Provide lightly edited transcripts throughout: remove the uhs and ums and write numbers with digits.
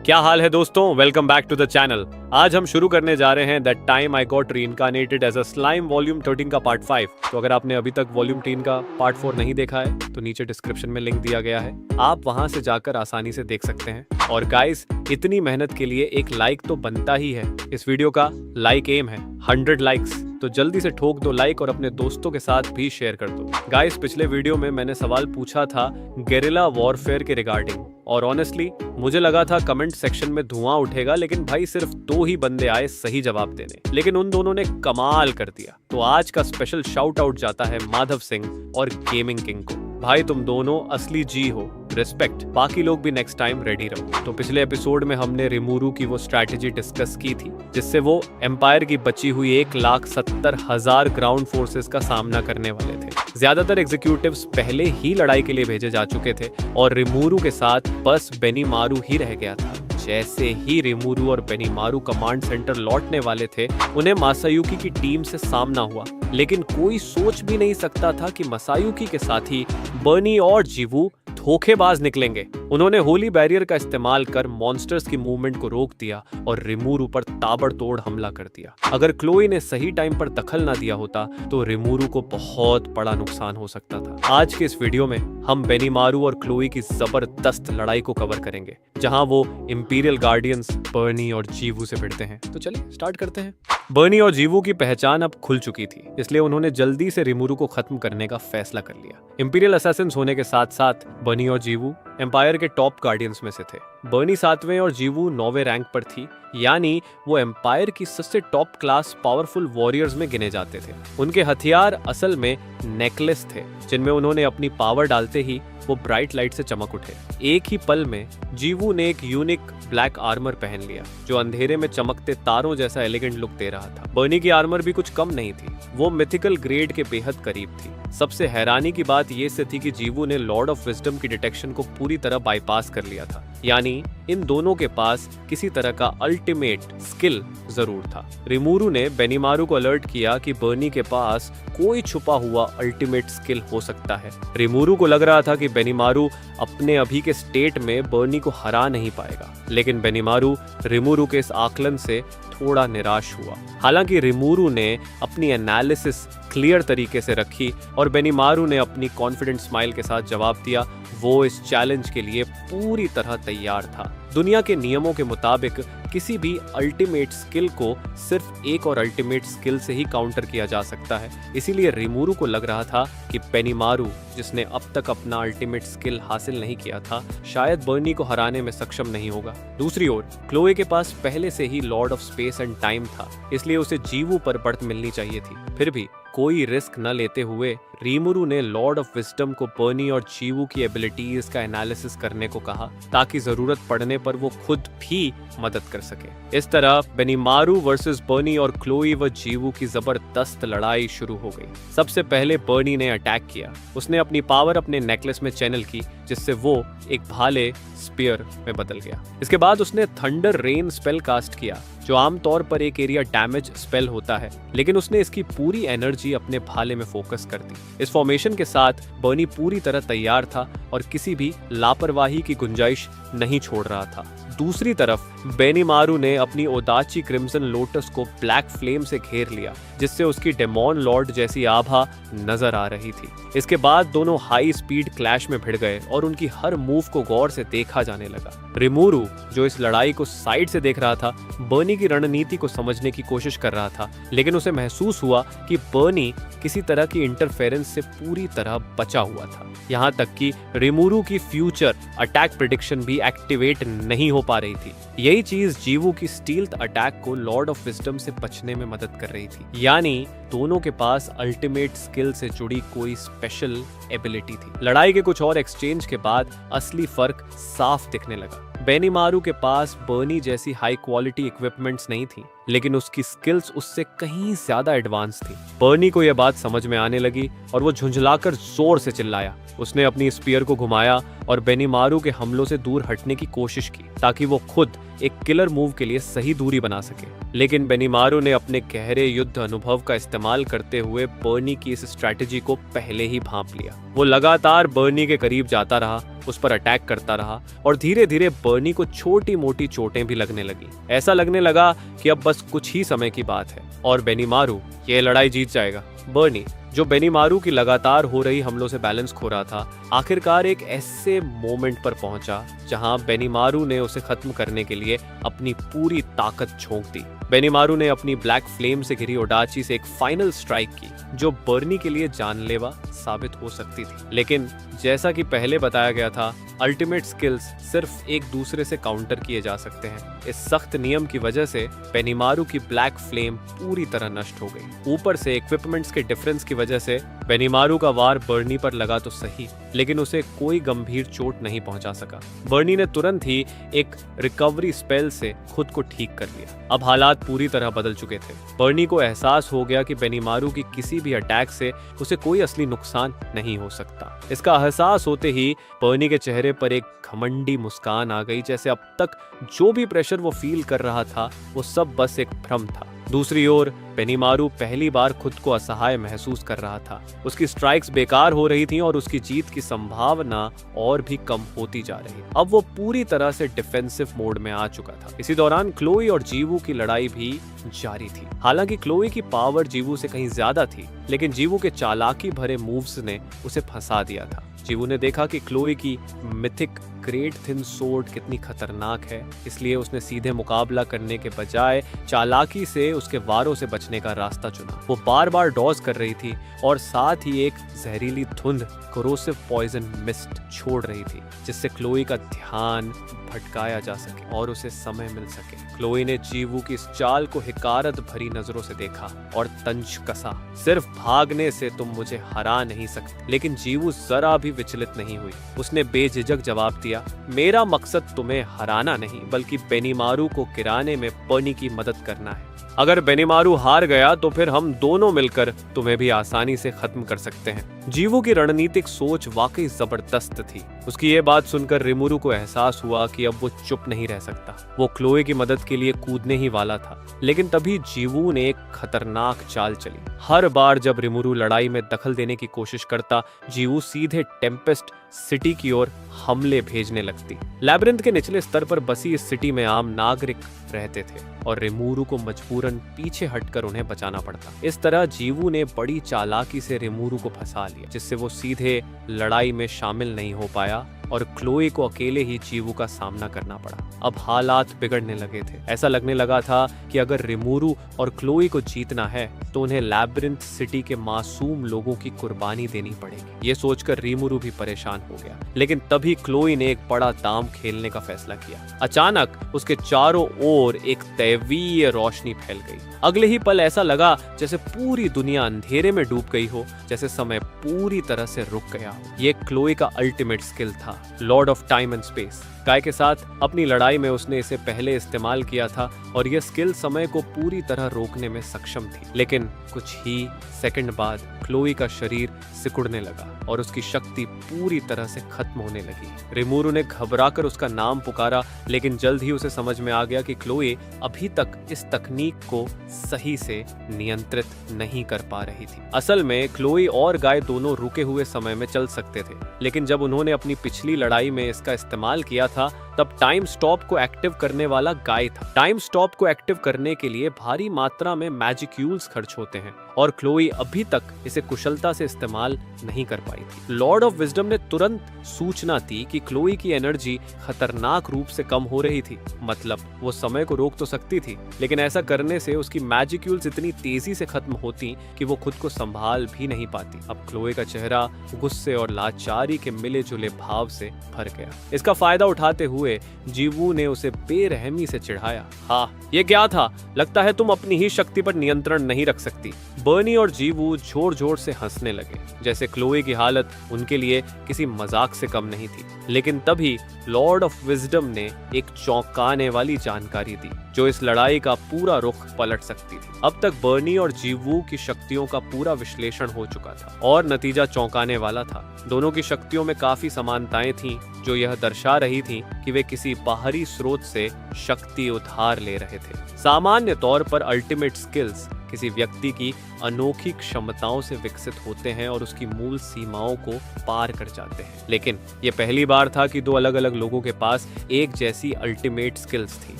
क्या हाल है दोस्तों, welcome back to the channel. आज हम शुरू करने जा रहे हैं that time I got reincarnated as a slime volume 13 का पार्ट 5। तो अगर आपने अभी तक वॉल्यूम 3 का पार्ट 4 नहीं देखा है तो नीचे डिस्क्रिप्शन में लिंक दिया गया है, आप वहां से जाकर आसानी से देख सकते हैं। और गाइस, इतनी मेहनत के लिए एक लाइक तो बनता ही है। इस वीडियो का लाइक एम है 100 लाइक्स, तो जल्दी से ठोक दो लाइक और अपने दोस्तों के साथ भी शेयर कर दो। गाइस, पिछले वीडियो में मैंने सवाल पूछा था गेरिला वॉरफेयर के रिगार्डिंग, और ऑनेस्टली मुझे लगा था कमेंट सेक्शन में धुआं उठेगा, लेकिन भाई सिर्फ 2 ही बंदे आए सही जवाब देने, लेकिन उन दोनों ने कमाल कर दिया। तो आज का स्पेशल शाउट आउट जाता है माधव सिंह और गेमिंग किंग को। भाई तुम दोनों असली जी हो, रिस्पेक्ट। बाकी लोग भी नेक्स्ट टाइम रेडी रहो। तो पिछले एपिसोड में हमने रिमूरू की वो स्ट्रैटेजी डिस्कस की थी जिससे वो एम्पायर की बची हुई 1,70,000 ग्राउंड फोर्सेस का सामना करने वाले थे। ज्यादातर एग्जीक्यूटिव्स पहले ही लड़ाई के लिए भेजे जा चुके थे और रिमूरू के साथ बस बेनीमारू ही रह गया था। जैसे ही रिमूरू और बेनीमारू कमांड सेंटर लौटने वाले थे, उन्हें मासायुकी की टीम से सामना हुआ, लेकिन कोई सोच भी नहीं सकता था कि मासायुकी के साथी बर्नी और जीवू धोखेबाज निकलेंगे। उन्होंने होली बैरियर का इस्तेमाल कर मॉन्स्टर्स की मूवमेंट को रोक दिया और रिमूरू पर ताबड़तोड़ हमला कर दिया। अगर क्लोई ने सही टाइम पर दखल ना दिया होता तो रिमूरू को बहुत बड़ा नुकसान हो सकता था। आज के इस वीडियो में हम बेनीमारू और क्लोई की जबरदस्त लड़ाई को कवर करेंगे, जहां वो इंपीरियल गार्डियंस बर्नी और जीवू से भिड़ते हैं। तो चलिए स्टार्ट करते हैं। बर्नी और जीवू की पहचान अब खुल चुकी थी, इसलिए उन्होंने जल्दी से रिमूरू को खत्म करने का फैसला कर लिया। इंपीरियल असैसिन्स होने के साथ साथ बर्नी और जीवू एम्पायर के टॉप गार्डियंस में से थे। बर्नी 7वें और जीवू 9वें रैंक पर थी, यानी वो एम्पायर की सबसे टॉप क्लास पावरफुल वॉरियर्स में गिने जाते थे। उनके हथियार असल में नेकलेस थे, जिनमें उन्होंने अपनी पावर डालते ही वो ब्राइट लाइट से चमक उठे। एक ही पल में जीवू ने एक यूनिक ब्लैक आर्मर पहन लिया जो अंधेरे में चमकते तारों जैसा एलिगेंट लुक दे रहा था। बर्नी की आर्मर भी कुछ कम नहीं थी, वो मिथिकल ग्रेड के बेहद करीब थी। सबसे हैरानी की बात ये से थी कि जीवू ने लॉर्ड ऑफ विजडम की डिटेक्शन को पूरी तरह बाईपास कर लिया था, यानी इन दोनों के पास किसी तरह का अल्टीमेट स्किल जरूर था। रिमूरू ने बेनीमारू को अलर्ट किया कि बर्नी के पास कोई छुपा हुआ अल्टीमेट स्किल हो सकता है। रिमूरू को लग रहा था कि बेनीमारू अपने अभी के स्टेट में बर्नी को हरा नहीं पाएगा, लेकिन बेनीमारू रिमूरू के इस आकलन से थोड़ा निराश हुआ। हालांकि रिमूरू ने अपनी एनालिसिस क्लियर तरीके से रखी और बेनीमारू ने अपनी कॉन्फिडेंट स्माइल के साथ जवाब दिया। वो इस चैलेंज के लिए पूरी तरह तैयार था। दुनिया के नियमों के मुताबिक किसी भी अल्टीमेट स्किल को सिर्फ एक और अल्टीमेट स्किल से ही काउंटर किया जा सकता है। इसीलिए रिमूरू को लग रहा था कि बेनीमारू, जिसने अब तक अपना अल्टीमेट स्किल हासिल नहीं किया था, शायद बर्नी को हराने में सक्षम नहीं होगा। दूसरी ओर क्लोए के पास पहले से ही lord of space and time था, इसलिए उसे जीवू पर बढ़त मिलनी चाहिए थी। फिर भी कोई रिस्क न लेते हुए रिमूरू ने लॉर्ड ऑफ विजडम को बर्नी और जीवू की एबिलिटीज का एनालिसिस करने को कहा, ताकि जरूरत पड़ने पर वो खुद भी मदद कर सके। इस तरह बेनीमारू वर्सेस बर्नी और क्लोई व जीवू की जबरदस्त लड़ाई शुरू हो गई। सबसे पहले बर्नी ने अटैक किया। उसने अपनी पावर अपने नेकलेस में चैनल की, जिससे वो एक भाले स्पीयर में बदल गया। इसके बाद उसने थंडर रेन स्पेल कास्ट किया, जो आमतौर पर एक एरिया डैमेज स्पेल होता है, लेकिन उसने इसकी पूरी एनर्जी अपने भाले में फोकस कर दी। इस फॉर्मेशन के साथ बर्नी पूरी तरह तैयार था और किसी भी लापरवाही की गुंजाइश नहीं छोड़ रहा था। दूसरी तरफ बेनीमारू ने अपनी ओदाची क्रिम्सन लोटस को ब्लैक फ्लेम से घेर लिया, जिससे उसकी डेमोन लॉर्ड जैसी आभा नजर आ रही थी। इसके बाद दोनों हाई स्पीड क्लैश में भिड़ गए और उनकी हर मूव को गौर से देखा जाने लगा। रिमूरू, जो इस लड़ाई को साइड से देख रहा था, बर्नी की रणनीति को समझने की कोशिश कर रहा था, लेकिन उसे महसूस हुआ कि बर्नी किसी तरह की इंटरफेरेंस से पूरी तरह बचा हुआ था। यहाँ तक कि रिमूरू की फ्यूचर अटैक प्रेडिक्शन भी एक्टिवेट नहीं हो पा रही थी। यही चीज जीवू की स्टील्थ अटैक को लॉर्ड ऑफ विजडम से बचने में मदद कर रही थी, यानी दोनों के पास अल्टीमेट स्किल से जुड़ी कोई स्पेशल एबिलिटी थी। लड़ाई के कुछ और एक्सचेंज के बाद असली फर्क साफ दिखने लगा। बेनीमारू के पास बर्नी जैसी हाई क्वालिटी इक्विपमेंट्स नहीं थी, लेकिन उसकी स्किल्स उससे कहीं ज्यादा एडवांस थी। बर्नी को यह बात समझ में आने लगी और वो झुंझलाकर जोर से चिल्लाया। उसने अपनी स्पीयर को घुमाया और बेनीमारू के हमलों से दूर हटने की कोशिश की ताकि वो खुद एक किलर मूव के लिए सही दूरी बना सके। लेकिन बेनीमारू ने अपने गहरे युद्ध अनुभव का इस्तेमाल करते हुए बर्नी की इस स्ट्रैटेजी को पहले ही भांप लिया। वो लगातार बर्नी के करीब जाता रहा, उस पर अटैक करता रहा और धीरे धीरे बर्नी को छोटी मोटी चोटें भी लगने लगी। ऐसा लगने लगा कि अब बस कुछ ही समय की बात है और बेनीमारू ये लड़ाई जीत जाएगा। बर्नी, जो बेनीमारू की लगातार हो रही हमलों से बैलेंस खो रहा था, आखिरकार एक ऐसे मोमेंट पर पहुंचा जहां बेनीमारू ने उसे खत्म करने के लिए अपनी पूरी ताकत झोंक दी। बेनीमारू ने अपनी ब्लैक फ्लेम से घिरी ओडाची से एक फाइनल स्ट्राइक की जो बर्नी के लिए जानलेवा साबित हो सकती थी। लेकिन जैसा कि पहले बताया गया था, अल्टीमेट स्किल्स सिर्फ एक दूसरे से काउंटर किए जा सकते हैं। इस सख्त नियम की वजह से बेनीमारू की ब्लैक फ्लेम पूरी तरह नष्ट हो गई। ऊपर से इक्विपमेंट्स के डिफरेंस की वजह से बेनीमारू का वार बर्नी पर लगा तो सही, लेकिन उसे कोई गंभीर चोट नहीं पहुंचा सका। बर्नी ने तुरंत ही एक रिकवरी स्पेल से खुद को ठीक कर लिया। अब हालात पूरी तरह बदल चुके थे। बर्नी को एहसास हो गया कि बेनीमारू की किसी भी अटैक से उसे कोई असली नुकसान नहीं हो सकता। इसका एहसास होते ही बर्नी के चेहरे पर एक घमंडी मुस्कान आ गई, जैसे अब तक जो भी प्रेशर वो फील कर रहा था वो सब बस एक भ्रम था। दूसरी ओर बेनीमारू पहली बार खुद को असहाय महसूस कर रहा था। उसकी स्ट्राइक्स बेकार हो रही थीं और उसकी जीत की संभावना और भी कम होती जा रही। अब वो पूरी तरह से डिफेंसिव मोड में आ चुका था। इसी दौरान क्लोई और जीवू की लड़ाई भी जारी थी। हालांकि क्लोई की पावर जीवू से कहीं ज्यादा थी, लेकिन जीवू के चालाकी भरे मूव्स ने उसे फंसा दिया था। जीवू ने देखा कि क्लोई की मिथिक ग्रेट थिन सोर्ड कितनी खतरनाक है, इसलिए उसने सीधे मुकाबला करने के बजाय चालाकी से उसके वारों से बचने का रास्ता चुना। वो बार बार डॉज कर रही थी और साथ ही एक जहरीली धुंध कोरोसिव पॉइजन मिस्ट छोड़ रही थी, जिससे क्लोई का ध्यान भटकाया जा सके और उसे समय मिल सके। क्लोई ने जीवू की इस चाल को हिकारत भरी नजरों से देखा और तंज कसा। सिर्फ भागने से तुम मुझे हरा नहीं सकते। लेकिन जीवू जरा भी विचलित नहीं हुई। उसने बेझिझक जवाब दिया, मेरा मकसद तुम्हें हराना नहीं बल्कि बेनीमारू को गिराने में बर्नी की मदद करना है। अगर बेनीमारू हार गया तो फिर हम दोनों मिलकर तुम्हें भी आसानी से खत्म कर सकते हैं। जीवू की रणनीतिक सोच वाकई जबरदस्त थी। उसकी ये बात सुनकर रिमुरु को एहसास हुआ कि अब वो चुप नहीं रह सकता। वो क्लोए की मदद के लिए कूदने ही वाला था, लेकिन तभी जीवू ने एक खतरनाक चाल चली। हर बार जब रिमुरु लड़ाई में दखल देने की कोशिश करता, जीवू सीधे टेम्पेस्ट सिटी की ओर हमले भेजने लगती। लैबिरिंथ के निचले स्तर पर बसी इस सिटी में आम नागरिक रहते थे और रिमुरु को मजबूरन पीछे हटकर उन्हें बचाना पड़ता। इस तरह जीवू ने बड़ी चालाकी से रिमुरु को फंसा लिया, जिससे वो सीधे लड़ाई में शामिल नहीं हो पाया और क्लोए को अकेले ही जीवू का सामना करना पड़ा। अब हालात बिगड़ने लगे थे। ऐसा लगने लगा था कि अगर रिमुरु और क्लोए को जीतना है तो उन्हें लैबिरिंथ सिटी के मासूम लोगों की कुर्बानी देनी पड़ेगी। ये सोचकर रिमुरु भी परेशान हो गया। लेकिन तभी क्लोए ने एक बड़ा दांव खेलने का फैसला किया। अचानक उसके चारों ओर एक दैवीय रोशनी फैल गई। अगले ही पल ऐसा लगा जैसे पूरी दुनिया अंधेरे में डूब गई हो, जैसे समय पूरी तरह से रुक गया हो। ये क्लोए का अल्टीमेट स्किल था, lord of time and space. Guy के साथ अपनी लड़ाई में उसने इसे पहले इस्तेमाल किया था और यह स्किल समय को पूरी तरह रोकने में सक्षम थी। लेकिन कुछ ही सेकंड बाद क्लोई का शरीर सिकुड़ने लगा और उसकी शक्ति पूरी तरह से खत्म होने लगी। रिमुरु ने घबराकर उसका नाम पुकारा, लेकिन जल्द ही उसे समझ में आ गया कि क्लोई अभी तक इस तकनीक को सही से नियंत्रित नहीं कर पा रही थी। असल में क्लोई और गाय दोनों रुके हुए समय में चल सकते थे, लेकिन जब उन्होंने अपनी पिछली लड़ाई में इसका इस्तेमाल किया था तब टाइम स्टॉप को एक्टिव करने वाला गाय था। टाइम स्टॉप को एक्टिव करने के लिए भारी मात्रा में मैजिक्यूल्स खर्च होते हैं और क्लोई अभी तक इसे कुशलता से इस्तेमाल नहीं कर पाई थी। लॉर्ड ऑफ विजडम ने तुरंत सूचना दी कि क्लोई की एनर्जी खतरनाक रूप से कम हो रही थी। मतलब वो समय को रोक तो सकती थी, लेकिन ऐसा करने से उसकी मैजिक्यूल्स इतनी तेजी से खत्म होती कि वो खुद को संभाल भी नहीं पाती। अब क्लोई का चेहरा गुस्से और लाचारी के मिले जुले भाव से भर गया। इसका फायदा उठाते हुए जीवू ने उसे बेरहमी से चिढ़ाया। हाँ, ये क्या था? लगता है तुम अपनी ही शक्ति पर नियंत्रण नहीं रख सकती। बर्नी और जीवू जोर जोर से हंसने लगे, जैसे क्लोए की हालत उनके लिए किसी मजाक से कम नहीं थी। लेकिन तभी लॉर्ड ऑफ विजडम ने एक चौंकाने वाली जानकारी दी, जो इस लड़ाई का पूरा रुख पलट सकती थी। अब तक बर्नी और जीवू की शक्तियों का पूरा विश्लेषण हो चुका था और नतीजा चौंकाने वाला था। दोनों की शक्तियों में काफी समानताएं थीं, जो यह दर्शा रही थी कि वे किसी बाहरी स्रोत से शक्ति उधार ले रहे थे। सामान्य तौर पर अल्टीमेट स्किल्स किसी व्यक्ति की अनोखी क्षमताओं से विकसित होते हैं और उसकी मूल सीमाओं को पार कर जाते हैं, लेकिन यह पहली बार था कि दो अलग अलग लोगों के पास एक जैसी अल्टीमेट स्किल्स थी।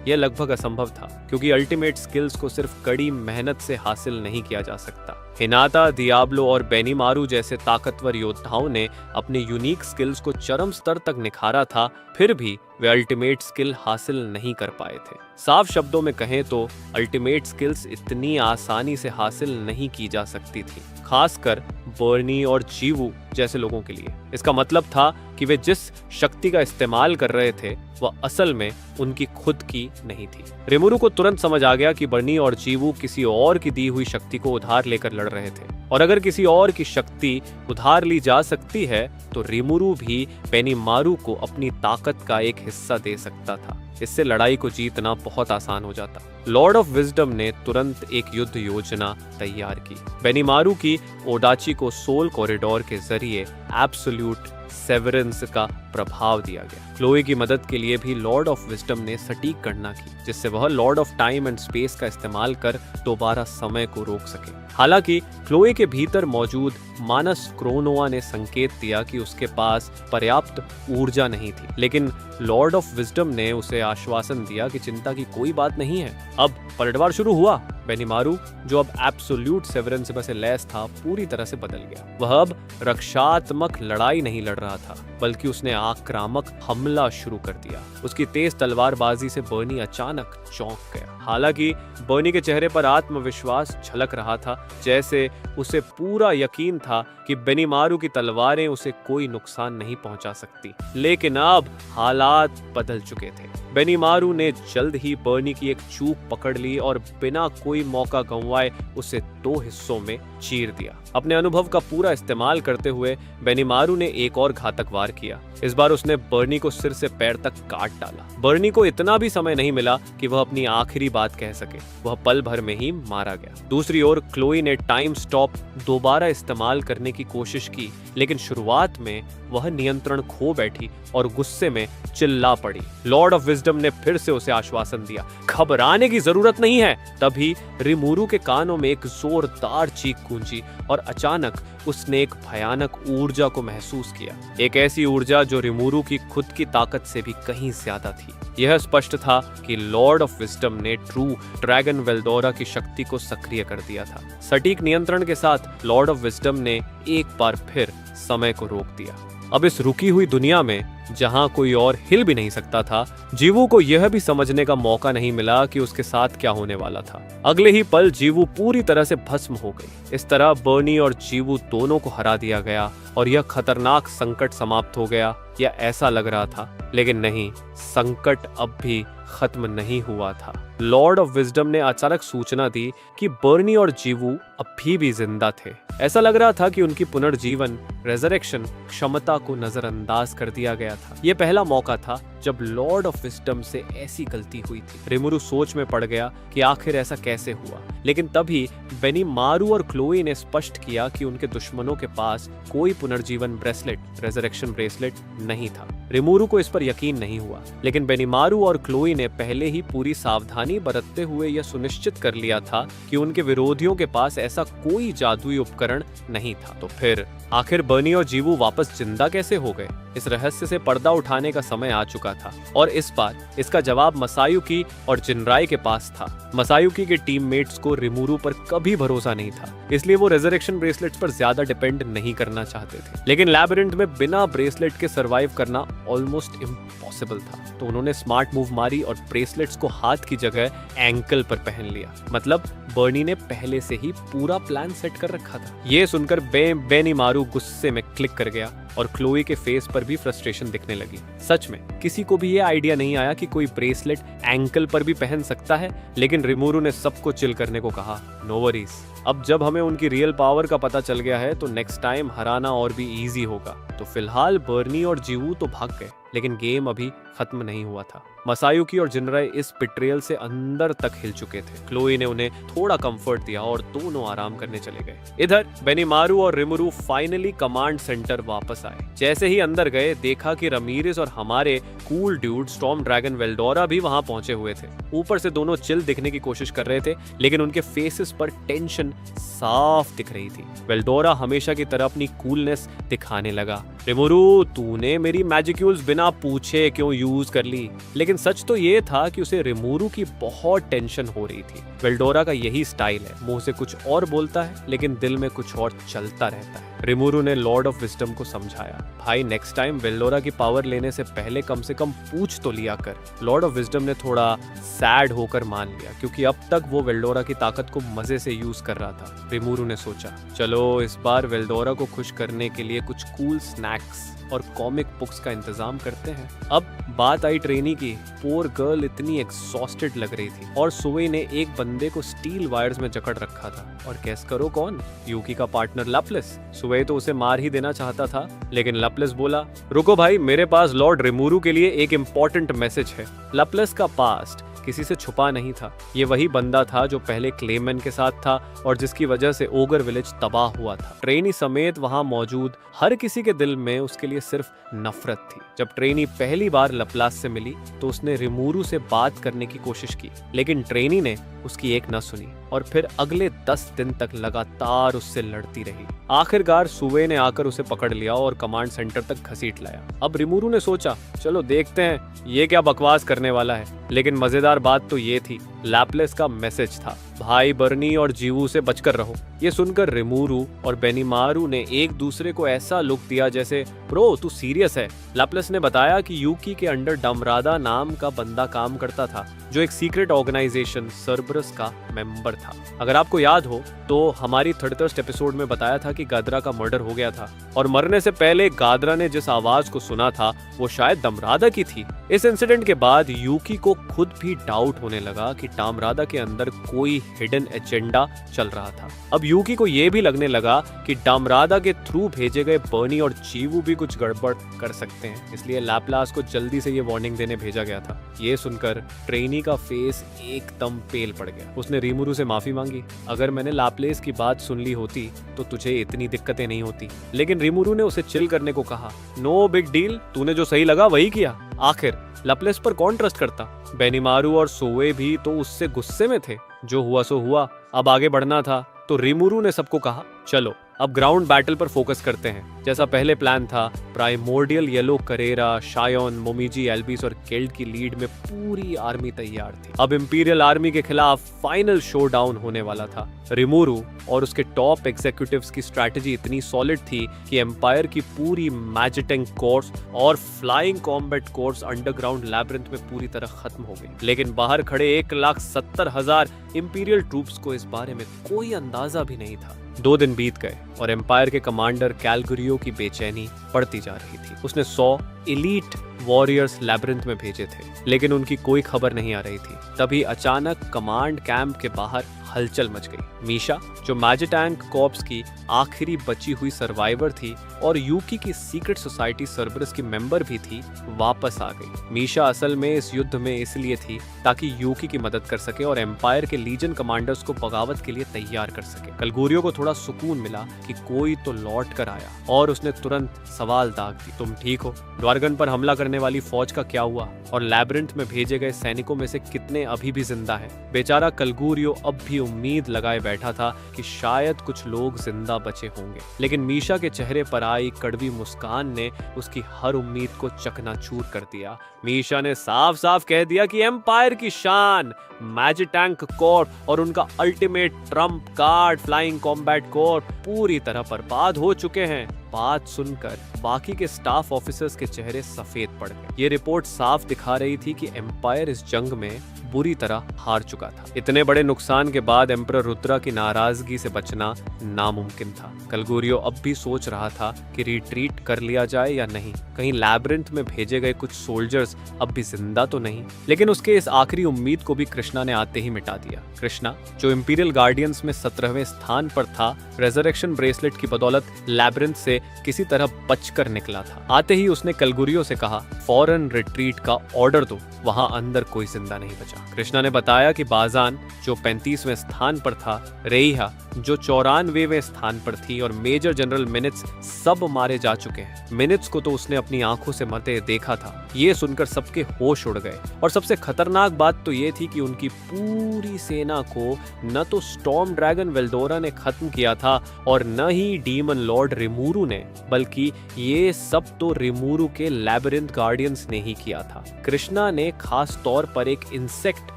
यह लगभग असंभव था, क्योंकि अल्टीमेट स्किल्स को सिर्फ कड़ी मेहनत से हासिल नहीं किया जा सकता। हिनाता, दियाब्लो और बेनीमारू जैसे ताकतवर योद्धाओं ने अपने यूनिक स्किल्स को चरम स्तर तक निखारा था, फिर भी वे अल्टीमेट स्किल हासिल नहीं कर पाए थे। साफ शब्दों में कहें तो अल्टीमेट स्किल्स इतनी आसानी से हासिल नहीं की जा सकती थी, खासकर बर्नी और जीवू जैसे लोगों के लिए। इसका मतलब था कि वे जिस शक्ति का इस्तेमाल कर रहे थे वह असल में उनकी खुद की नहीं थी। रिमुरु को तुरंत समझ आ गया कि बर्नी और जीवू किसी और की दी हुई शक्ति को उधार लेकर लड़ रहे थे, और अगर किसी और की शक्ति उधार ली जा सकती है तो रिमुरु भी बेनीमारू को अपनी ताकत का एक हिस्सा दे सकता था। इससे लड़ाई को जीतना बहुत आसान हो जाता। लॉर्ड ऑफ विजडम ने तुरंत एक युद्ध योजना तैयार की। बेनीमारू की ओडाची को सोल कॉरिडोर के जरिए एब्सोल्यूट सेवरेंस का प्रभाव दिया गया। क्लोए की मदद के लिए भी लॉर्ड ऑफ विजडम ने सटीक गणना की, जिससे वह Lord of time and space का इस्तेमाल कर दोबारा समय को रोक सके। हालांकि क्लोए के भीतर मौजूद मानस क्रोनोआ ने संकेत दिया कि उसके पास पर्याप्त ऊर्जा नहीं थी, लेकिन लॉर्ड ऑफ विजडम ने उसे आश्वासन दिया कि चिंता की कोई बात नहीं है। अब पलटवार शुरू हुआ। बेनीमारू, जो अब एब्सोल्यूट सेवरेंस से लैस था, पूरी तरह से बदल गया। वह अब रक्षात्मक लड़ाई नहीं लड़ रहा था, बल्कि उसने आक्रामक हमला शुरू कर दिया। उसकी तेज तलवारबाजी से बर्नी अचानक चौंक गया। हालांकि बर्नी के चेहरे पर आत्मविश्वास झलक रहा था, जैसे उसे पूरा यकीन था कि बेनीमारू की तलवारें उसे कोई नुकसान नहीं पहुंचा सकती। लेकिन अब हालात बदल चुके थे। बेनीमारू ने जल्द ही बर्नी की एक चूक पकड़ ली और बिना कोई मौका गंवाए उसे दो हिस्सों में चीर दिया। अपने अनुभव का पूरा इस्तेमाल करते हुए बेनीमारू ने एक और घातक वार किया। इस बार उसने बर्नी को सिर से पैर तक काट डाला। बर्नी को इतना भी समय नहीं मिला कि वह अपनी आखिरी बात कह सके। वह पल भर में ही मारा गया। दूसरी ओर क्लोई ने टाइम स्टॉप दोबारा इस्तेमाल करने की कोशिश की, लेकिन शुरुआत में वह नियंत्रण खो बैठी और गुस्से में चिल्ला पड़ी। लॉर्ड ऑफ विजडम ने फिर से उसे आश्वासन दिया, घबराने की जरूरत नहीं है। तभी रिमुरु के कानों में एक जोरदार चीख गूंजी और अचानक उसने एक भयानक ऊर्जा को महसूस किया। एक ऐसी ऊर्जा जो रिमुरु की खुद की ताकत से भी कहीं ज्यादा थी। यह स्पष्ट था कि लॉर्ड ऑफ विजडम ने ट्रू ड्रैगन वेल्डोरा की शक्ति को सक्रिय कर दिया था। सटीक नियंत्रण के साथ लॉर्ड ऑफ विजडम ने एक बार फिर समय को रोक दिया। अब इस रुकी हुई दुनिया में, जहां कोई और हिल भी नहीं सकता था, जीवू को यह भी समझने का मौका नहीं मिला कि उसके साथ क्या होने वाला था। अगले ही पल जीवू पूरी तरह से भस्म हो गई। इस तरह बर्नी और जीवू दोनों को हरा दिया गया और यह खतरनाक संकट समाप्त हो गया, या ऐसा लग रहा था। लेकिन नहीं, संकट अब भी खत्म नहीं हुआ था। लॉर्ड ऑफ विजडम ने अचानक सूचना दी कि बर्नी और जीवू अभी भी जिंदा थे। ऐसा लग रहा था कि उनकी पुनर्जीवन रेजरेक्शन क्षमता को नजरअंदाज कर दिया गया था। यह पहला मौका था जब लॉर्ड ऑफ विजडम से ऐसी गलती हुई थी। रिमुरु सोच में पड़ गया कि आखिर ऐसा कैसे हुआ, लेकिन तभी बेनीमारू और क्लोई ने स्पष्ट किया कि उनके दुश्मनों के पास कोई पुनर्जीवन ब्रेसलेट, रेजरेक्शन ब्रेसलेट नहीं था। रिमुरु को इस पर यकीन नहीं हुआ, लेकिन बेनीमारू और क्लोई ने पहले ही पूरी सावधानी बरतते हुए यह सुनिश्चित कर लिया था कि उनके विरोधियों के पास ऐसा कोई जादुई उपकरण नहीं था। तो फिर आखिर बर्नी और जीवू वापस जिंदा कैसे हो गए? इस रहस्य से पर्दा उठाने का समय आ चुका था, और इस बार इसका जवाब मसायुकी और जिनराई के पास था। मसायुकी के टीममेट्स को रिमुरु पर कभी भरोसा नहीं था, इसलिए वो रेजरेक्शन ब्रेसलेट्स पर ज्यादा डिपेंड नहीं करना चाहते थे। लेकिन लैबिरिंथ में बिना ब्रेसलेट के सरवाइव करना ऑलमोस्ट इम्पॉसिबल था, तो उन्होंने स्मार्ट मूव मारी और ब्रेसलेट्स को हाथ की जगह एंकल पर पहन लिया। मतलब बर्नी ने पहले से ही पूरा प्लान सेट कर रखा था। ये सुनकर बेनीमारू गुस्से में क्लिक कर गया और क्लोई के फेस पर भी फ्रस्ट्रेशन दिखने लगी। सच में किसी को भी ये आइडिया नहीं आया कि कोई ब्रेसलेट एंकल पर भी पहन सकता है, लेकिन रिमोरू ने सबको चिल करने को कहा। नो वरीज, अब जब हमें उनकी रियल पावर का पता चल गया है तो नेक्स्ट टाइम हराना और भी इजी होगा। तो फिलहाल बर्नी और जीवू तो भाग गए, लेकिन गेम अभी खत्म नहीं हुआ था। मसायुकी और जिनराई इस बिट्रेयल से अंदर तक हिल चुके थे। क्लोई ने उन्हें थोड़ा कंफर्ट दिया और दोनों आराम करने चले गए। इधर बेनीमारू और रिमुरू फाइनली कमांड सेंटर वापस आए। जैसे ही अंदर गए देखा कि रमीरेस और हमारे कूल ड्यूड स्टॉर्म ड्रैगन वेल्डोरा भी वहां पहुंचे हुए थे। ऊपर से दोनों चिल दिखने की कोशिश कर रहे थे, लेकिन उनके फेसेस पर टेंशन साफ दिख रही थी। वेल्डोरा हमेशा की तरह अपनी कूलनेस दिखाने लगा। रिमुरू, तूने मेरी मैजिक्यूल्स बिना पूछे क्यों यूज कर ली? लेकिन सच तो ये था कि उसे रिमुरू की बहुत टेंशन हो रही थी। वेल्डोरा का यही स्टाइल है, मुंह से कुछ और बोलता है लेकिन दिल में कुछ और चलता रहता है। रिमुरू ने लॉर्ड ऑफ विजडम को समझाया, भाई नेक्स्ट टाइम वेल्डोरा की पावर लेने से पहले कम से कम पूछ तो लिया कर। लॉर्ड ऑफ विजडम ने थोड़ा सैड होकर मान लिया, क्योंकि अब तक वो वेल्डोरा की ताकत को मजे से यूज कर रहा था। रिमुरू ने सोचा, चलो इस बार वेल्डोरा को खुश करने के लिए कुछ कूल स्नैक्स और कॉमिक बुक्स का इंतजाम करते हैं। अब बात आई ट्रेनी की। पोर गर्ल इतनी एग्जॉस्टेड लग रही थी और सुवे ने एक बंदे को स्टील वायर्स में जकड़ रखा था। और गेस करो कौन? यूकी का पार्टनर लैपलेस। सुवे तो उसे मार ही देना चाहता था, लेकिन लैपलेस बोला, रुको भाई, मेरे पास लॉर्ड रिमुरू के लिए एक इम्पोर्टेंट मैसेज है। लैपलेस का पास्ट किसी से छुपा नहीं था। ये वही बंदा था जो पहले क्लेमन के साथ था और जिसकी वजह से ओगर विलेज तबाह हुआ था। ट्रेनी समेत वहां मौजूद हर किसी के दिल में उसके लिए सिर्फ नफरत थी। जब ट्रेनी पहली बार लप्लास से मिली तो उसने रिमुरू से बात करने की कोशिश की, लेकिन ट्रेनी ने उसकी एक न सुनी और फिर अगले 10 दिन तक लगातार उससे लड़ती रही। आखिरकार सुवे ने आकर उसे पकड़ लिया और कमांड सेंटर तक घसीट लाया। अब रिमुरू ने सोचा, चलो देखते हैं ये क्या बकवास करने वाला है। लेकिन मजेदार बात तो ये थी, लैपलेस का मैसेज था, भाई बर्नी और जीवू से बचकर रहो। ये सुनकर रिमुरू और बेनीमारू ने एक दूसरे को ऐसा लुक दिया जैसे, ब्रो तू सीरियस है? लैपलेस ने बताया कि यूकी के अंडर डमरादा नाम का बंदा काम करता था, जो एक सीक्रेट ऑर्गेनाइजेशन सर्बरस का मेंबर था। अगर आपको याद हो तो हमारी 31st एपिसोड में बताया था कि गादरा का मर्डर हो गया था और मरने से पहले गादरा ने जिस आवाज को सुना था वो शायद डमरादा की थी। इस इंसिडेंट के बाद यूकी को खुद भी डाउट होने लगा कि डमरादा के अंदर कोई हिडन एजेंडा चल रहा था। अब यूकी को यह भी लगने लगा कि डमरादा के थ्रू भेजे गए बर्नी और जीवू भी कुछ गड़बड़ कर सकते हैं, इसलिए लैपलास को जल्दी से ये वार्निंग देने भेजा गया था। ये सुनकर ट्रेनी का फेस एकदम पेल पड़ गया। उसने रिमुरू से माफी मांगी, अगर मैंने लैपलेस की बात सुन ली होती तो तुझे इतनी दिक्कतें नहीं होती। लेकिन रिमुरू ने उसे चिल करने को कहा, नो बिग डील, तूने जो सही लगा वही किया। आखिर लैपलेस पर कौन ट्रस्ट करता? बेनीमारू और सोवे भी तो उससे गुस्से में थे। जो हुआ सो हुआ, अब आगे बढ़ना था। तो रिमुरू ने सबको कहा, चलो अब ग्राउंड बैटल पर फोकस करते हैं। जैसा पहले प्लान था, प्राइमोर्डियल येलो करेरा, शायोन, मोमीजी, एल्बिस और केल्ड की लीड में पूरी आर्मी तैयार थी। अब इंपीरियल आर्मी के खिलाफ फाइनल शोडाउन होने वाला था। रिमुरू और उसके टॉप एग्जीक्यूटिव्स की स्ट्रैटेजी इतनी सॉलिड थी कि एम्पायर की पूरी मैजिटेंग कोर्स और flying combat course underground labyrinth में पूरी तरह खत्म हो गई। लेकिन बाहर खड़े 1,70,000 इंपीरियल ट्रूप्स को इस बारे में कोई अंदाजा भी नहीं था। 2 दिन बीत गए और एम्पायर के कमांडर कैलगुरियो की बेचैनी बढ़ती जा रही थी। उसने 100 एलीट वॉरियर्स लैब्रिंथ में भेजे थे, लेकिन उनकी कोई खबर नहीं आ रही थी। तभी अचानक कमांड कैंप के बाहर हलचल मच गई। मीशा, जो मैजिटैंक कॉर्प्स की आखिरी बची हुई सर्वाइवर थी और यूकी की सीक्रेट सोसाइटी सर्बरस की मेंबर भी थी, वापस आ गई। मीशा असल में इस युद्ध में इसलिए थी ताकि यूकी की मदद कर सके और एम्पायर के लीजन कमांडर्स को बगावत के लिए तैयार कर सके। कलगुरियो को थोड़ा सुकून मिला कि कोई तो लौट कर आया और उसने तुरंत सवाल दाग दी, तुम ठीक हो? ड्वार्गन पर हमला करने वाली फौज का क्या हुआ और लैब्रिंथ में भेजे गए सैनिकों में से कितने अभी भी जिंदा हैं? बेचारा कलगुरियो अब भी उम्मीद लगाए बैठा था कि शायद कुछ लोग जिंदा बचे होंगे, लेकिन मीशा के चेहरे पर आई कड़वी मुस्कान ने उसकी हर उम्मीद को चकनाचूर कर दिया। मीशा ने साफ साफ कह दिया कि एम्पायर की शान, मैजिटैंक कॉर्प और उनका ultimate Trump card flying combat Corp पूरी तरह बर्बाद हो चुके हैं। बात सुनकर बाकी के स्टाफ ऑफिसर्स के चेहरे सफेद पड़ गए। ये रिपोर्ट साफ दिखा रही थी कि एम्पायर इस जंग में बुरी तरह हार चुका था। इतने बड़े नुकसान के बाद एम्परर रुद्रा की नाराजगी से बचना नामुमकिन था। कलगुरियो अब भी सोच रहा था कि रिट्रीट कर लिया जाए या नहीं, कहीं लैबिरिंथ में भेजे गए कुछ सोल्जर्स अब भी जिंदा तो नहीं। लेकिन उसके इस आखिरी उम्मीद को भी कृष्णा ने आते ही मिटा दिया। कृष्णा, जो इंपीरियल गार्डियंस में 17वें स्थान पर था, रेजरेक्शन ब्रेसलेट की बदौलत लैबिरिंथ से किसी तरह बचकर निकला था। आते ही उसने कलगुरियो से कहा, फौरन रिट्रीट का ऑर्डर दो, वहां अंदर कोई जिंदा नहीं बचा। कृष्णा ने बताया कि बाजान, जो 35वें स्थान पर था, रेइहा, जो 94वें स्थान पर थी, और मेजर जनरल मिनिट्स सब मारे जा चुके हैं। मिनिट्स को तो उसने अपनी आंखों से मरते देखा था। ये सुनकर सबके होश उड़ गए, और सबसे खतरनाक बात तो ये थी कि उनकी पूरी सेना को न तो स्टॉर्म ड्रैगन वेल्डोरा ने खत्म किया था और न ही डीमन लॉर्ड रिमूरू ने, बल्कि ये सब तो रिमूरू के लैबिरिंथ गार्डियंस ने ही किया था। कृष्णा ने खास तौर पर एक इंसेक्ट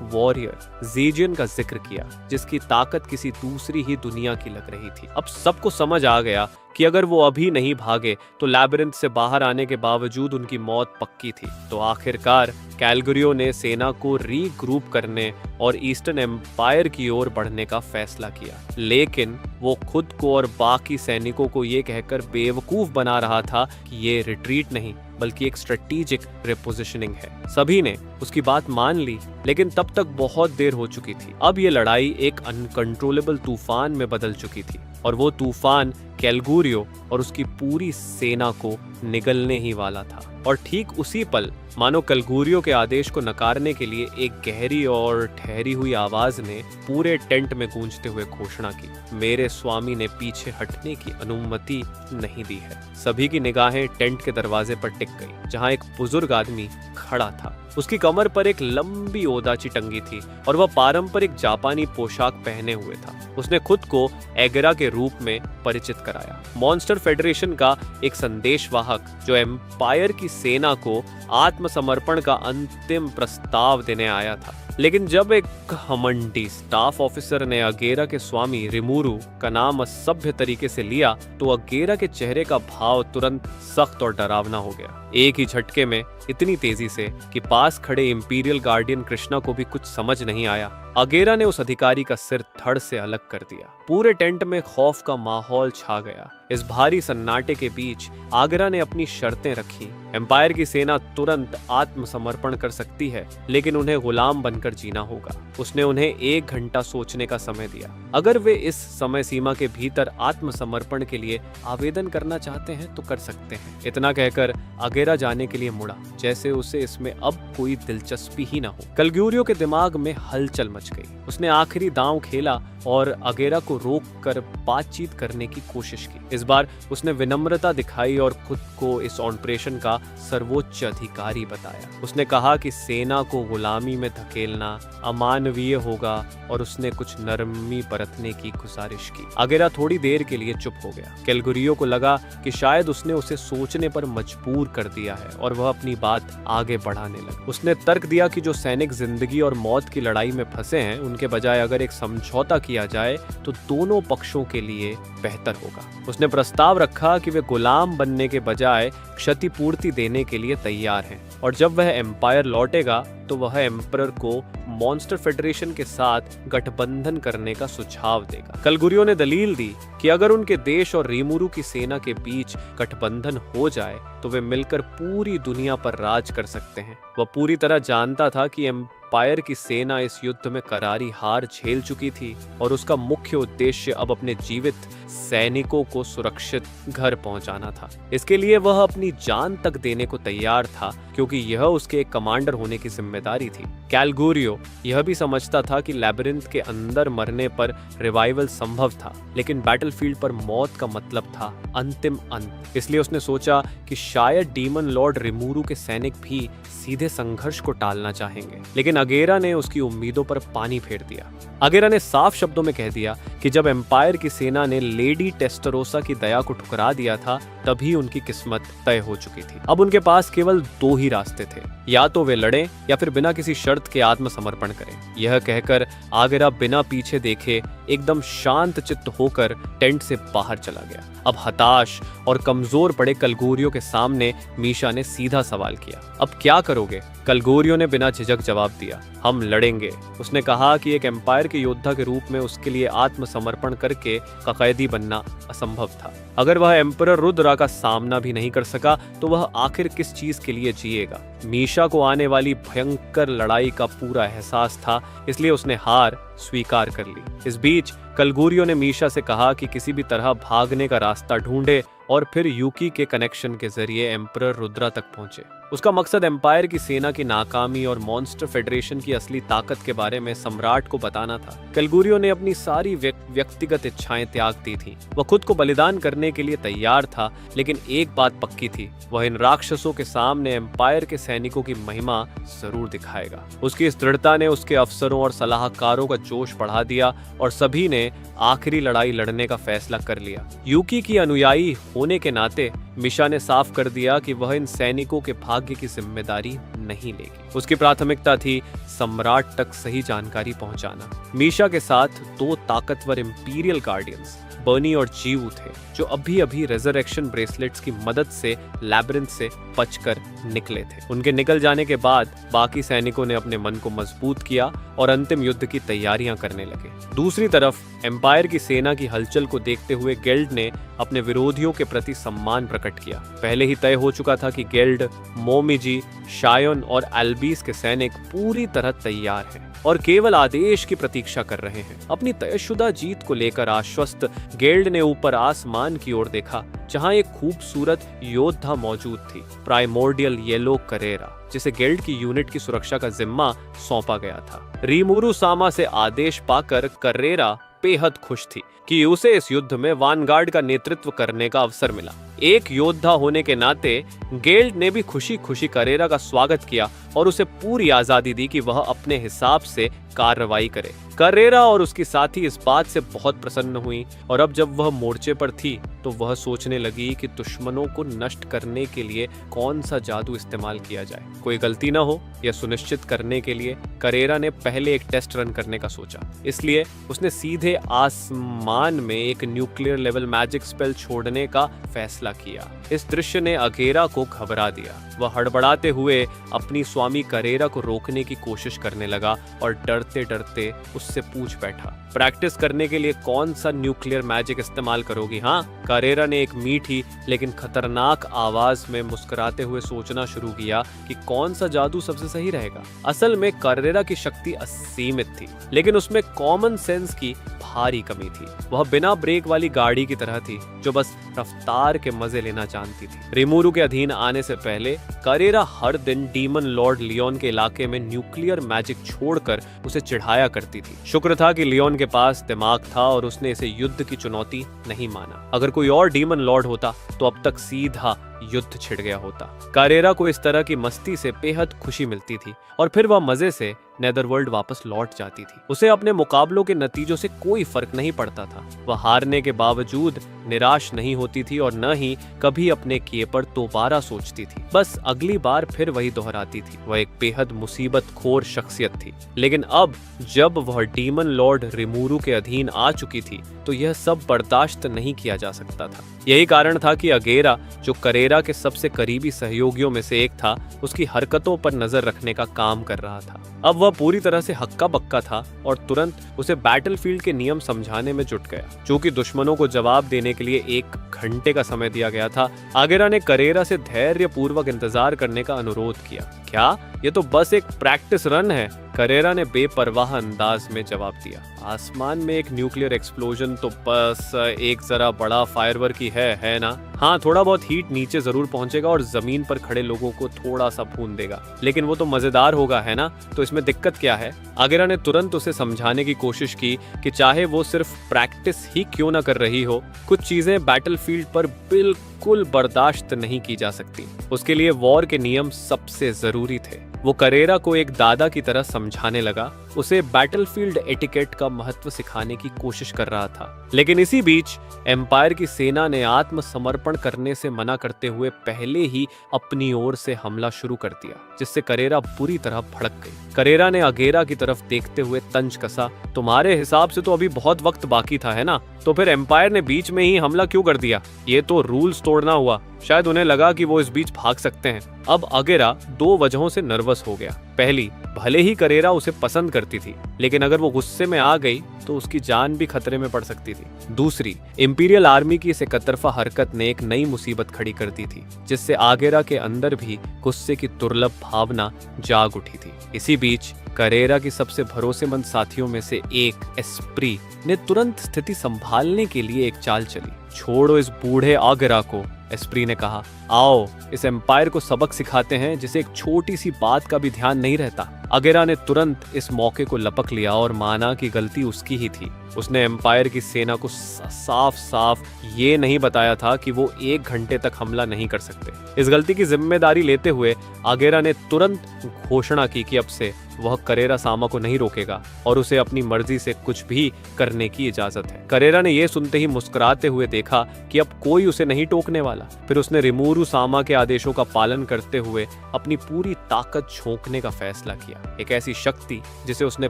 वॉरियर ज़ीजियन का जिक्र किया, जिसकी ताकत किसी दूसरी ही दुनिया की लग रही थी। अब सबको समझ आ गया कि अगर वो अभी नहीं भागे तो लैबिरिंथ से बाहर आने के बावजूद उनकी मौत पक्की थी। तो आखिरकार कैलगुरियो ने सेना को रीग्रुप करने और ईस्टर्न एम्पायर की ओर बढ़ने का फैसला किया, लेकिन वो खुद को और बाकी सैनिकों को ये कहकर बेवकूफ बना रहा था कि ये रिट्रीट नहीं बल्कि एक स्ट्रेटेजिक रिपोजिशनिंग है। सभी ने उसकी बात मान ली, लेकिन तब तक बहुत देर हो चुकी थी। अब ये लड़ाई एक अनकंट्रोलेबल तूफान में बदल चुकी थी, और वो तूफान कैलगुरियो और उसकी पूरी सेना को निगलने ही वाला था। और ठीक उसी पल मानो कलगुरियो के आदेश को नकारने के लिए एक गहरी और ठहरी हुई आवाज ने पूरे टेंट में गूंजते हुए घोषणा की, मेरे स्वामी ने पीछे हटने की अनुमति नहीं दी है। सभी की निगाहें टेंट के दरवाजे पर टिक गई, जहां एक बुजुर्ग आदमी खड़ा था। उसकी कमर पर एक लंबी ओदाची टंगी थी और वह पारंपरिक जापानी पोशाक पहने हुए था। उसने खुद को एगरा के रूप में परिचित कराया, मॉन्स्टर फेडरेशन का एक संदेशवाहक जो एम्पायर की सेना को आत्मसमर्पण का अंतिम प्रस्ताव देने आया था। लेकिन जब एक घमंडी स्टाफ ऑफिसर ने अगेरा के स्वामी रिमूरू का नाम असभ्य तरीके से लिया, तो अगेरा के चेहरे का भाव तुरंत सख्त और डरावना हो गया। एक ही झटके में, इतनी तेजी से कि पास खड़े इंपीरियल गार्डियन कृष्णा को भी कुछ समझ नहीं आया, अगेरा ने उस अधिकारी का सिर धड़ से अलग कर दिया। पूरे टेंट में खौफ का माहौल छा गया। इस भारी सन्नाटे के बीच आगरा ने अपनी शर्तें रखी। एम्पायर की सेना तुरंत आत्मसमर्पण कर सकती है, लेकिन उन्हें गुलाम बनकर जीना होगा। उसने उन्हें 1 घंटा सोचने का समय दिया। अगर वे इस समय सीमा के भीतर आत्मसमर्पण के लिए आवेदन करना चाहते हैं तो कर सकते हैं। इतना कहकर अगेरा जाने के लिए मुड़ा, जैसे उसे इसमें अब कोई दिलचस्पी ही न हो। कलगुरियो के दिमाग में हलचल मच गई। उसने आखिरी दांव खेला और अगेरा को रोक कर बातचीत करने की कोशिश की। इस बार उसने विनम्रता दिखाई और खुद को इस ऑपरेशन का सर्वोच्च अधिकारी बताया। उसने कहा कि सेना को गुलामी में धकेलना अमानवीय होगा और उसने कुछ नरमी बरतने की गुजारिश की। अगेरा थोड़ी देर के लिए चुप हो गया। कैलगुरियो को लगा कि शायद उसने उसे सोचने पर मजबूर कर दिया है और वह अपनी बात आगे बढ़ाने लगा। उसने तर्क दिया कि जो सैनिक जिंदगी और मौत की लड़ाई में फंसे हैं, उनके बजाय अगर एक समझौता किया जाए तो दोनों पक्षों के लिए बेहतर होगा। उसने प्रस्ताव रखा कि वे गुलाम बनने के बजाय क्षतिपूर्ति देने के लिए तैयार हैं, और जब वह एम्पायर लौटेगा तो वह एम्परर को मॉन्स्टर फेडरेशन के साथ गठबंधन करने का सुझाव देगा। कलगुरियो ने दलील दी कि अगर उनके देश और रिमूरू की सेना के बीच गठबंधन हो जाए तो वे मिलकर पूरी दुनिया पर राज कर सकते हैं। वह पूरी तरह जानता था कि एम्पायर की सेना इस युद्ध में करारी हार झेल चुकी थी और उसका मुख्य उद्देश्य अब अपने जीवित सैनिकों को सुरक्षित घर पहुंचाना था। इसके लिए वह अपनी जान तक देने को तैयार था, क्योंकि यह उसके एक कमांडर होने की जिम्मेदारी थी। कैलगुरियो यह भी समझता था कि लैबिरिंथ के अंदर मरने पर रिवाइवल संभव था, लेकिन बैटलफील्ड पर मौत का मतलब था अंतिम अंत। इसलिए उसने सोचा कि शायद डीमन लॉर्ड रिमूरू के सैनिक भी सीधे संघर्ष को टालना चाहेंगे। लेकिन अगेरा ने उसकी उम्मीदों पर पानी फेर दिया। अगेरा ने साफ शब्दों में कह दिया कि जब एम्पायर की सेना ने लेडी टेस्टरोसा की दया को ठुकरा दिया था, तभी उनकी किस्मत तय हो चुकी थी। अब उनके पास केवल 2 ही रास्ते थे, या तो वे लड़ें या फिर बिना किसी शर्त के आत्मसमर्पण करें। यह कहकर आगरा बिना पीछे देखे एकदम शांत चित्त होकर टेंट से बाहर चला गया। अब हताश और कमजोर पड़े कलगोरियो के सामने मीशा ने सीधा सवाल किया, अब क्या करोगे? कलगोरियो ने बिना झिझक जवाब दिया, हम लड़ेंगे। उसने कहा कि एक एम्पायर के योद्धा के रूप में उसके लिए आत्मसमर्पण करके का कैदी बनना असंभव था। अगर वह एम्परर रुद्रा का सामना भी नहीं कर सका तो वह आखिर किस चीज के लिए जिएगा? मीशा को आने वाली भयंकर लड़ाई का पूरा एहसास था, इसलिए उसने हार स्वीकार कर ली। इस बीच कलगोरियो ने मीशा से कहा कि किसी भी तरह भागने का रास्ता ढूंढे और फिर यूकी के कनेक्शन के जरिए एम्परर रुद्रा तक पहुंचे। उसका मकसद एम्पायर की सेना की नाकामी और मॉन्स्टर फेडरेशन की असली ताकत के बारे में सम्राट को बताना था। कलगोरियो ने अपनी सारी व्यक्तिगत इच्छाएं त्याग दी थी। वह खुद को बलिदान करने के लिए तैयार था, लेकिन एक बात पक्की थी, वह इन राक्षसों के सामने एम्पायर के सैनिकों की महिमा जरूर दिखाएगा। उसकी इस दृढ़ता ने उसके अफसरों और सलाहकारों का जोश बढ़ा दिया और सभी ने आखिरी लड़ाई लड़ने का फैसला कर लिया। यूकी की अनुयायी होने के नाते मीशा ने साफ कर दिया कि वह इन सैनिकों के भाग्य की जिम्मेदारी नहीं लेगी। उसकी प्राथमिकता थी सम्राट तक सही जानकारी पहुंचाना। मीशा के साथ 2 ताकतवर इंपीरियल गार्डियंस बर्नी और जीवू थे, जो अभी रेजरेक्शन ब्रेसलेट्स की मदद से लैबिरिंथ से बचकर निकले थे। उनके निकल जाने के बाद बाकी सैनिकों ने अपने मन को मजबूत किया और अंतिम युद्ध की तैयारियां करने लगे। दूसरी तरफ एम्पायर की सेना की हलचल को देखते हुए गेल्ड ने अपने विरोधियों के प्रति सम्मान प्रकट किया। पहले ही तय हो चुका था कि गेल्ड, मोमिजी, शायोन और एल्बीस के सैनिक पूरी तरह तैयार हैं और केवल आदेश की प्रतीक्षा कर रहे हैं। अपनी तयशुदा जीत को लेकर आश्वस्त गेल्ड ने ऊपर आसमान की ओर देखा, जहां एक खूबसूरत योद्धा मौजूद थी, प्राइमोर्डियल येलो करेरा, जिसे गेल्ड की यूनिट की सुरक्षा का जिम्मा सौंपा गया था। रीमुरु सामा से आदेश पाकर करेरा बेहद खुश थी कि उसे इस युद्ध में वानगार्ड का नेतृत्व करने का अवसर मिला। एक योद्धा होने के नाते गेल्ड ने भी खुशी खुशी करेरा का स्वागत किया और उसे पूरी आजादी दी कि वह अपने हिसाब से कार्रवाई करे। करेरा और उसकी साथी इस बात से बहुत प्रसन्न हुई और अब जब वह मोर्चे पर थी तो वह सोचने लगी कि दुश्मनों को नष्ट करने के लिए कौन सा जादू इस्तेमाल किया जाए। कोई गलती न हो यह सुनिश्चित करने के लिए करेरा ने पहले एक टेस्ट रन करने का सोचा। इसलिए उसने सीधे आसमान में एक न्यूक्लियर लेवल मैजिक स्पेल छोड़ने का फैसला किया। इस दृश्य ने अगेरा को घबरा दिया। वह हड़बड़ाते हुए अपनी स्वामी करेरा को रोकने की कोशिश करने लगा और डरते डरते उससे पूछ बैठा, प्रैक्टिस करने के लिए कौन सा न्यूक्लियर मैजिक इस्तेमाल करोगी? हाँ? करेरा ने एक मीठी लेकिन खतरनाक आवाज में मुस्कुराते हुए सोचना शुरू किया कि कौन सा जादू सबसे सही रहेगा। असल में करेरा की शक्ति असीमित थी, लेकिन उसमें कॉमन सेंस की भारी कमी थी। वह बिना ब्रेक वाली गाड़ी की तरह थी जो बस रफ्तार के मजे लेना जानती थी। रिमुरु के अधीन आने से पहले करेरा हर दिन डीमन लॉर्ड लियोन के इलाके में न्यूक्लियर मैजिक छोड़कर उसे चिढ़ाया करती थी। शुक्र था कि लियोन के पास दिमाग था और उसने इसे युद्ध की चुनौती नहीं माना। अगर कोई और डीमन लॉर्ड होता तो अब तक सीधा युद्ध छिड़ गया होता। करेरा को इस तरह की मस्ती से बेहद खुशी मिलती थी और फिर वह मजे से नेदरवर्ल्ड वापस लौट जाती थी। उसे अपने मुकाबलों के नतीजों से कोई फर्क नहीं पड़ता था। वह हारने के बावजूद निराश नहीं होती थी और न ही कभी अपने किए पर दोबारा सोचती थी। बस अगली बार फिर वही दोहराती थी। वह एक बेहद मुसीबत खोर शख्सियत थी, लेकिन अब जब वह डीमन लॉर्ड रिमुरु के अधीन आ चुकी थी तो यह सब बर्दाश्त नहीं किया जा सकता था। यही कारण था कि अगेरा, जो करेरा के सबसे करीबी सहयोगियों में से एक था, उसकी हरकतों पर नजर रखने का काम कर रहा था। अब वह पूरी तरह से हक्का बक्का था और तुरंत उसे बैटलफील्ड के नियम समझाने में जुट गया। चूंकि दुश्मनों को जवाब देने के लिए 1 घंटे का समय दिया गया था, अगेरा ने करेरा से धैर्य पूर्वक इंतजार करने का अनुरोध किया। क्या ये तो बस एक प्रैक्टिस रन है? करेरा ने बेपरवाह अंदाज में जवाब दिया। आसमान में एक न्यूक्लियर एक्सप्लोजन तो बस एक जरा बड़ा फायरवर्क ही है ना? हाँ, थोड़ा बहुत हीट नीचे जरूर पहुंचेगा और जमीन पर खड़े लोगों को थोड़ा सा भून देगा, लेकिन वो तो मजेदार होगा, है ना? तो इसमें दिक्कत क्या है? अगेरा ने तुरंत उसे समझाने की कोशिश की कि चाहे वो सिर्फ प्रैक्टिस ही क्यों ना कर रही हो, कुछ चीजें बैटलफील्ड पर बिल्कुल बर्दाश्त नहीं की जा सकती। उसके लिए वॉर के नियम सबसे जरूरी थे। वो करेरा को एक दादा की तरह समझाने लगा, उसे बैटलफील्ड एटिकेट का महत्व सिखाने की कोशिश कर रहा था। लेकिन इसी बीच एम्पायर की सेना ने आत्मसमर्पण करने से मना करते हुए पहले ही अपनी ओर से हमला शुरू कर दिया, जिससे करेरा बुरी तरह भड़क गई। करेरा ने अगेरा की तरफ देखते हुए तंज कसा, तुम्हारे हिसाब से तो अभी बहुत वक्त बाकी था, है ना? तो फिर एम्पायर ने बीच में ही हमला क्यों कर दिया? ये तो रूल्स तोड़ना हुआ। शायद उन्हें लगा कि वो इस बीच भाग सकते हैं। अब अगेरा दो वजहों से नर्वस हो गया। पहली, भले ही करेरा उसे पसंद करती थी, लेकिन अगर वो गुस्से में आ गई तो उसकी जान भी खतरे में पड़ सकती थी। दूसरी, इंपीरियल आर्मी की इस एकतरफा हरकत ने एक नई मुसीबत खड़ी कर दी थी, जिससे आगेरा के अंदर भी गुस्से की दुर्लभ भावना जाग उठी थी। इसी बीच करेरा की सबसे भरोसेमंद साथियों में से एक एस्प्री ने तुरंत स्थिति संभालने के लिए एक चाल चली। छोड़ो इस बूढ़े आगेरा को, एस्प्री ने कहा, आओ इस एम्पायर को सबक सिखाते हैं जिसे एक छोटी सी बात का भी ध्यान नहीं रहता। अगेरा ने तुरंत इस मौके को लपक लिया और माना कि गलती उसकी ही थी। उसने एम्पायर की सेना को साफ साफ ये नहीं बताया था कि वो 1 घंटे तक हमला नहीं कर सकते। इस गलती की जिम्मेदारी लेते हुए अगेरा ने तुरंत घोषणा की कि अब से वह करेरा सामा को नहीं रोकेगा और उसे अपनी मर्जी से कुछ भी करने की इजाजत है। करेरा ने यह सुनते ही मुस्कुराते हुए देखा कि अब कोई उसे नहीं टोकने वाला। फिर उसने रिमूरू सामा के आदेशों का पालन करते हुए अपनी पूरी ताकत झोंकने का फैसला किया, एक ऐसी शक्ति जिसे उसने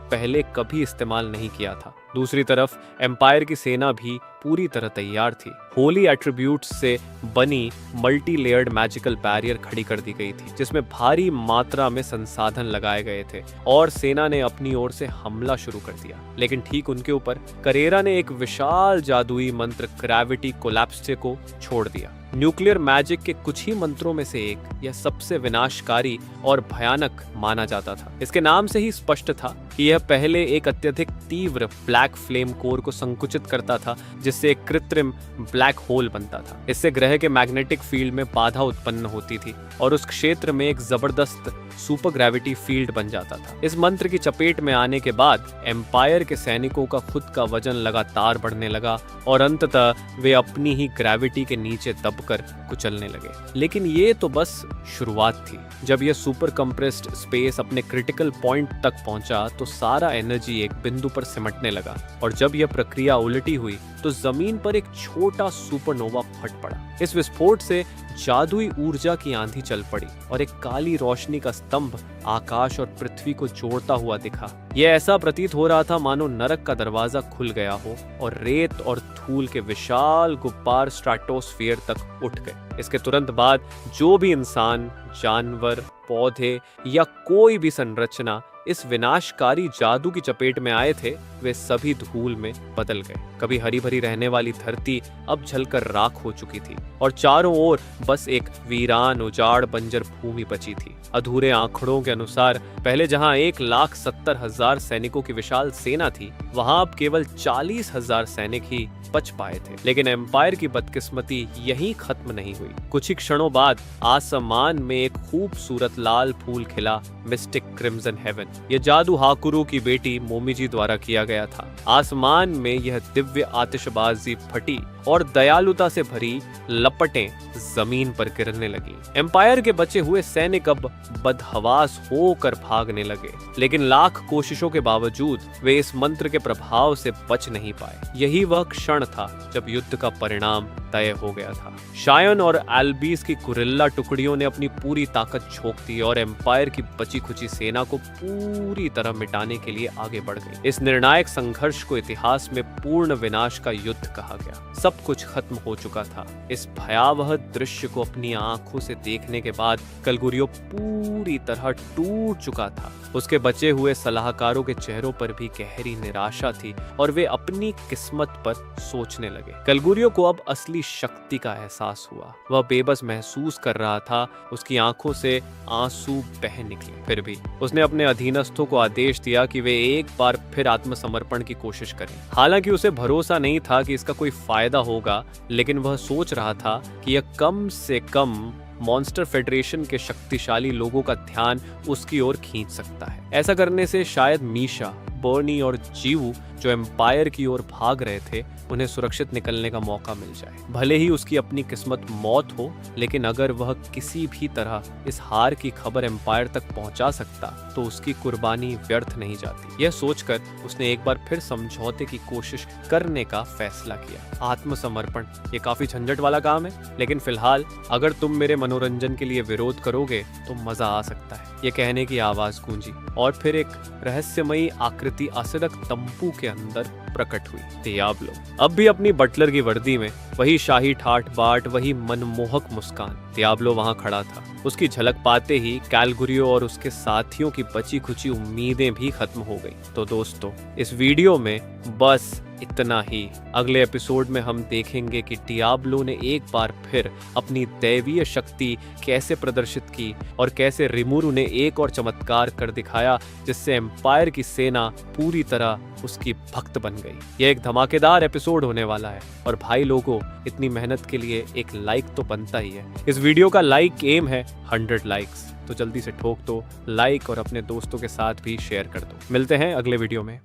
पहले कभी इस्तेमाल नहीं किया था। दूसरी तरफ एम्पायर की सेना भी पूरी तरह तैयार थी। होली एट्रीब्यूट्स से बनी मल्टी लेयर्ड मैजिकल बैरियर खड़ी कर दी गई थी, जिसमें भारी मात्रा में संसाधन लगाए गए थे और सेना ने अपनी ओर से हमला शुरू कर दिया। लेकिन ठीक उनके ऊपर करेरा ने एक विशाल जादुई मंत्र ग्रेविटी कोलैप्स को छोड़ दिया। न्यूक्लियर मैजिक के कुछ ही मंत्रों में से एक यह सबसे विनाशकारी और भयानक माना जाता था। इसके नाम से ही स्पष्ट था कि यह पहले एक अत्यधिक तीव्र ब्लैक फ्लेम कोर को संकुचित करता था, जिससे एक कृत्रिम ब्लैक होल बनता था। इससे ग्रह के मैग्नेटिक फील्ड में बाधा उत्पन्न होती थी और उस क्षेत्र में एक जबरदस्त सुपर ग्रेविटी फील्ड बन जाता था। इस मंत्र की चपेट में आने के बाद एम्पायर के सैनिकों का खुद का वजन लगातार बढ़ने लगा और अंततः वे अपनी ही ग्रेविटी के नीचे दबकर कुचलने लगे। लेकिन ये तो बस शुरुआत थी। जब यह सुपर कंप्रेस्ड स्पेस अपने क्रिटिकल पॉइंट तक पहुंचा तो सारा एनर्जी एक बिंदु पर सिमटने लगा और जब यह प्रक्रिया उलटी हुई तो जमीन पर एक छोटा सुपरनोवा फट पड़ा। इस विस्फोट से जादुई ऊर्जा की आंधी चल पड़ी और एक काली रोशनी का स्तंभ आकाश और पृथ्वी को जोड़ता हुआ दिखा। यह ऐसा प्रतीत हो रहा था मानो नरक का दरवाजा खुल गया हो और रेत और धूल के विशाल गुब्बार स्ट्रेटोस्फीयर तक उठ गए। इसके तुरंत बाद जो भी इंसान, जानवर, पौधे या कोई भी संरचना इस विनाशकारी जादू की चपेट में आए थे, वे सभी धूल में बदल गए। कभी हरी भरी रहने वाली धरती अब जलकर राख हो चुकी थी और चारों ओर बस एक वीरान उजाड़ बंजर भूमि बची थी। अधूरे आंकड़ों के अनुसार पहले जहां 1,70,000 सैनिकों की विशाल सेना थी, वहां अब केवल 40,000 सैनिक ही बच पाए थे। लेकिन एम्पायर की बदकिस्मती यहीं खत्म नहीं हुई। कुछ ही क्षणों बाद आसमान में एक खूबसूरत लाल फूल खिला, मिस्टिक क्रिम्सन हेवन। यह जादू हाकुरू की बेटी मोमिजी द्वारा किया गया था। आसमान में यह दिव्य आतिशबाजी फटी और दयालुता से भरी लपटें जमीन पर गिरने लगी। एम्पायर के बचे हुए सैनिक अब बदहवास होकर भागने लगे, लेकिन लाख कोशिशों के बावजूद वे इस मंत्र के प्रभाव से बच नहीं पाए। यही वह क्षण था जब युद्ध का परिणाम तय हो गया था। शायन और एल्बीस की गुरिल्ला टुकड़ियों ने अपनी पूरी ताकत झोंक दी और एम्पायर की बची खुची सेना को पूरी तरह मिटाने के लिए आगे बढ़ गई। इस निर्णायक संघर्ष को इतिहास में पूर्ण विनाश का युद्ध कहा गया। सब कुछ खत्म हो चुका था। इस भयावह दृश्य को अपनी आंखों से देखने के बाद कलगुरियो पूरी तरह टूट चुका था। उसके बचे हुए सलाहकारों के चेहरों पर भी गहरी निराशा थी और वे अपनी किस्मत पर सोचने लगे। कलगुरियो को अब असली शक्ति का एहसास हुआ। वह बेबस महसूस कर रहा था, उसकी आंखों से आंसू बह निकले। फिर भी उसने अपने अधीनस्थों को आदेश दिया कि वे एक बार फिर आत्मसमर्पण की कोशिश करें। हालांकि उसे भरोसा नहीं था कि इसका कोई फायदा होगा, लेकिन वह सोच रहा था कि यह कम से कम मॉन्स्टर फेडरेशन के शक्तिशाली लोगों का ध्यान उसकी ओर खींच सकता है। ऐसा करने से शायद मीशा, बर्नी और जीवू जो एम्पायर की ओर भाग रहे थे उन्हें सुरक्षित निकलने का मौका मिल जाए। भले ही उसकी अपनी किस्मत मौत हो, लेकिन अगर वह किसी भी तरह इस हार की खबर एम्पायर तक पहुंचा सकता तो उसकी कुर्बानी व्यर्थ नहीं जाती। यह सोचकर उसने एक बार फिर समझौते की कोशिश करने का फैसला किया। आत्मसमर्पण ये काफी झंझट वाला काम है, लेकिन फिलहाल अगर तुम मेरे मनोरंजन के लिए विरोध करोगे तो मजा आ सकता है, ये कहने की आवाज गूंजी और फिर एक रहस्यमयी आकृति अचानक तंबू के अंदर प्रकट हुई। डियाब्लो अब भी अपनी बटलर की वर्दी में, वही शाही ठाठ बाट, वही मनमोहक मुस्कान। डियाब्लो वहां खड़ा था। उसकी झलक पाते ही कैलगुरियो और उसके साथियों की बची खुची उम्मीदें भी खत्म हो गई। तो दोस्तों, इस वीडियो में बस इतना ही। अगले एपिसोड में हम देखेंगे कि डियाब्लो ने एक बार फिर अपनी दैवीय शक्ति कैसे प्रदर्शित की और कैसे रिमुरु ने एक और चमत्कार कर दिखाया जिससे एम्पायर की सेना पूरी तरह उसकी भक्त बन गई। यह एक धमाकेदार एपिसोड होने वाला है और भाई लोगों, इतनी मेहनत के लिए एक लाइक तो बनता ही है। इस वीडियो का लाइक एम है 100 लाइक्स, तो जल्दी से ठोक दो लाइक और अपने दोस्तों के साथ भी शेयर कर दो। मिलते हैं अगले वीडियो में।